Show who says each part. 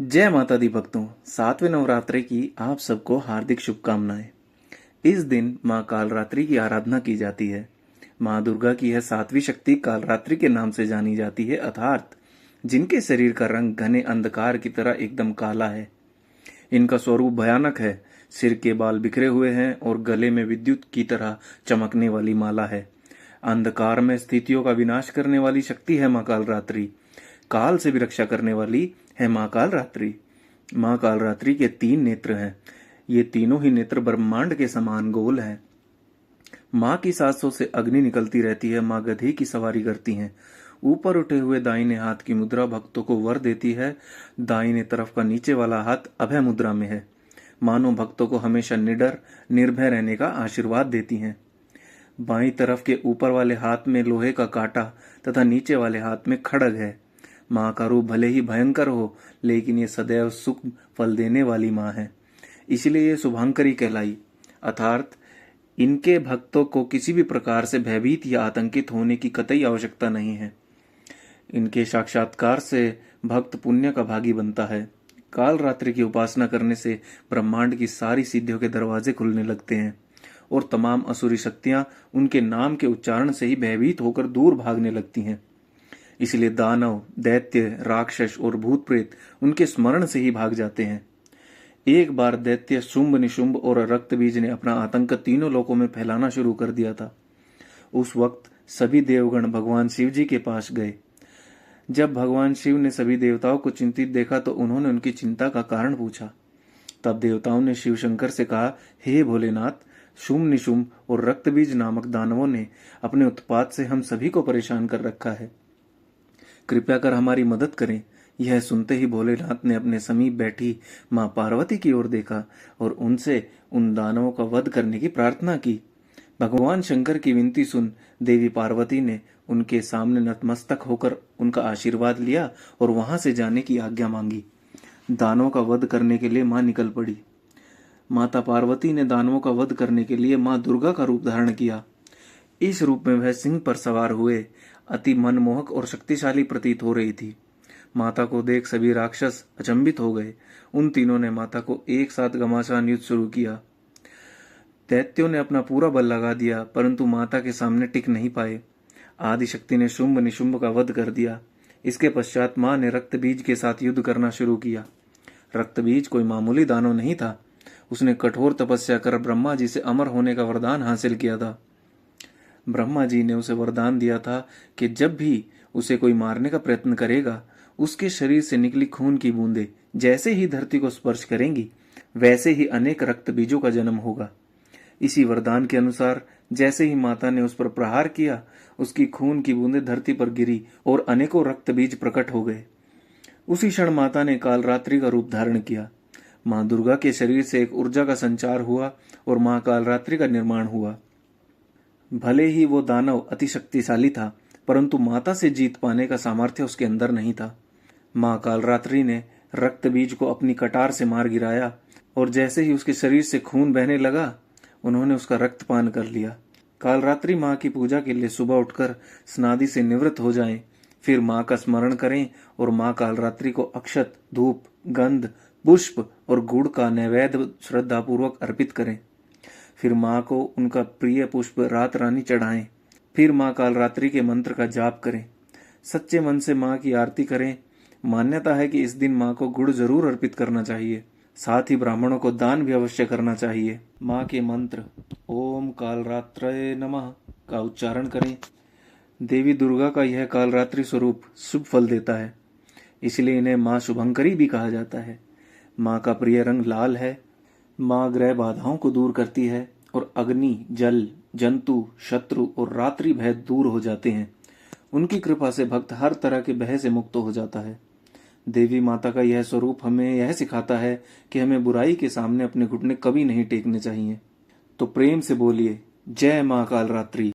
Speaker 1: जय माता दी भक्तों, 7वें नवरात्रे की आप सबको हार्दिक शुभकामनाएं। इस दिन माँ कालरात्रि की आराधना की जाती है। माँ दुर्गा की यह 7वीं शक्ति कालरात्रि के नाम से जानी जाती है, अर्थात जिनके शरीर का रंग घने अंधकार की तरह एकदम काला है। इनका स्वरूप भयानक है। सिर के बाल बिखरे हुए हैं और गले में विद्युत की तरह चमकने वाली माला है। अंधकार में स्थितियों का विनाश करने वाली शक्ति है माँ कालरात्रि। काल से भी रक्षा करने वाली है माँ कालरात्रि। माँ कालरात्रि के 3 नेत्र हैं। ये तीनों ही नेत्र ब्रह्मांड के समान गोल हैं। माँ की सांसों से अग्नि निकलती रहती है। माँ गधे की सवारी करती हैं। ऊपर उठे हुए दाहिने हाथ की मुद्रा भक्तों को वर देती है। दाहिने तरफ का नीचे वाला हाथ अभय मुद्रा में है। मानो भक्तों को हमेशा निडर निर्भय रहने का आशीर्वाद देती हैं। बाईं तरफ के ऊपर वाले हाथ में लोहे का कांटा तथा नीचे वाले हाथ में खड्ग है। माँ का रूप भले ही भयंकर हो, लेकिन ये सदैव सुख फल देने वाली माँ है, इसलिए ये शुभांकरी कहलाई। अर्थात इनके भक्तों को किसी भी प्रकार से भयभीत या आतंकित होने की कतई आवश्यकता नहीं है। इनके साक्षात्कार से भक्त पुण्य का भागी बनता है। काल रात्रि की उपासना करने से ब्रह्मांड की सारी सिद्धियों के दरवाजे खुलने लगते हैं और तमाम असुरी शक्तियां उनके नाम के उच्चारण से ही भयभीत होकर दूर भागने लगती हैं। इसलिए दानव, दैत्य, राक्षस और भूत प्रेत उनके स्मरण से ही भाग जाते हैं। एक बार दैत्य शुंभ, निशुंभ और रक्तबीज ने अपना आतंक तीनों लोकों में फैलाना शुरू कर दिया था। उस वक्त सभी देवगण भगवान शिव जी के पास गए। जब भगवान शिव ने सभी देवताओं को चिंतित देखा तो उन्होंने उनकी चिंता का कारण पूछा। तब देवताओं ने शिव शंकर से कहा, हे भोलेनाथ, शुंभ, निशुंभ और रक्तबीज नामक दानवों ने अपने उत्पात से हम सभी को परेशान कर रखा है। कृपया कर हमारी मदद करें। यह सुनते ही भोलेनाथ ने अपने समीप बैठी मां पार्वती की ओर देखा और उनसे उन दानवों का वध करने की प्रार्थना की। भगवान शंकर की विनती सुन देवी पार्वती ने उनके सामने नतमस्तक होकर उनका आशीर्वाद लिया और वहां से जाने की आज्ञा मांगी। दानवों का वध करने के लिए मां निकल पड़ी। माता पार्वती ने दानवों का वध करने के लिए मां दुर्गा का रूप धारण किया। इस रूप में वह सिंह पर सवार हुए अति मनमोहक और शक्तिशाली प्रतीत हो रही थी। माता को देख सभी राक्षस अचंभित हो गए। उन तीनों ने माता को एक साथ घमासान युद्ध शुरू किया। दैत्यों ने अपना पूरा बल लगा दिया, परंतु माता के सामने टिक नहीं पाए। आदिशक्ति ने शुंभ निशुंभ का वध कर दिया। इसके पश्चात मां ने रक्तबीज के साथ युद्ध करना शुरू किया। रक्तबीज कोई मामूली दानव नहीं था। उसने कठोर तपस्या कर ब्रह्मा जी से अमर होने का वरदान हासिल किया था। ब्रह्मा जी ने उसे वरदान दिया था कि जब भी उसे कोई मारने का प्रयत्न करेगा, उसके शरीर से निकली खून की बूंदें जैसे ही धरती को स्पर्श करेंगी, वैसे ही अनेक रक्त बीजों का जन्म होगा। इसी वरदान के अनुसार जैसे ही माता ने उस पर प्रहार किया, उसकी खून की बूंदें धरती पर गिरी और अनेकों रक्त बीज प्रकट हो गए। उसी क्षण माता ने कालरात्रि का रूप धारण किया। मां दुर्गा के शरीर से एक ऊर्जा का संचार हुआ और मां कालरात्रि का निर्माण हुआ। भले ही वो दानव अति शक्तिशाली था, परंतु माता से जीत पाने का सामर्थ्य उसके अंदर नहीं था। मां कालरात्रि ने रक्त बीज को अपनी कटार से मार गिराया और जैसे ही उसके शरीर से खून बहने लगा, उन्होंने उसका रक्तपान कर लिया। कालरात्रि मां की पूजा के लिए सुबह उठकर स्नादि से निवृत्त हो जाएं, फिर मां का स्मरण करें और मां कालरात्रि को अक्षत, धूप, गंध, पुष्प और गुड़ का नैवेद्य श्रद्धापूर्वक अर्पित करें। फिर मां को उनका प्रिय पुष्प रात रानी चढ़ाएं। फिर मां कालरात्रि के मंत्र का जाप करें। सच्चे मन से मां की आरती करें। मान्यता है कि इस दिन मां को गुड़ जरूर अर्पित करना चाहिए। साथ ही ब्राह्मणों को दान भी अवश्य करना चाहिए। मां के मंत्र ओम कालरात्रये नमः का उच्चारण करें। देवी दुर्गा का यह कालरात्रि स्वरूप शुभ फल देता है, इसलिए इन्हें मां शुभंकरी भी कहा जाता है। मां का प्रिय रंग लाल है। मां ग्रह बाधाओं को दूर करती है और अग्नि, जल, जंतु, शत्रु और रात्रि भय दूर हो जाते हैं। उनकी कृपा से भक्त हर तरह के भय से मुक्त हो जाता है। देवी माता का यह स्वरूप हमें यह सिखाता है कि हमें बुराई के सामने अपने घुटने कभी नहीं टेकने चाहिए। तो प्रेम से बोलिए, जय मां कालरात्रि।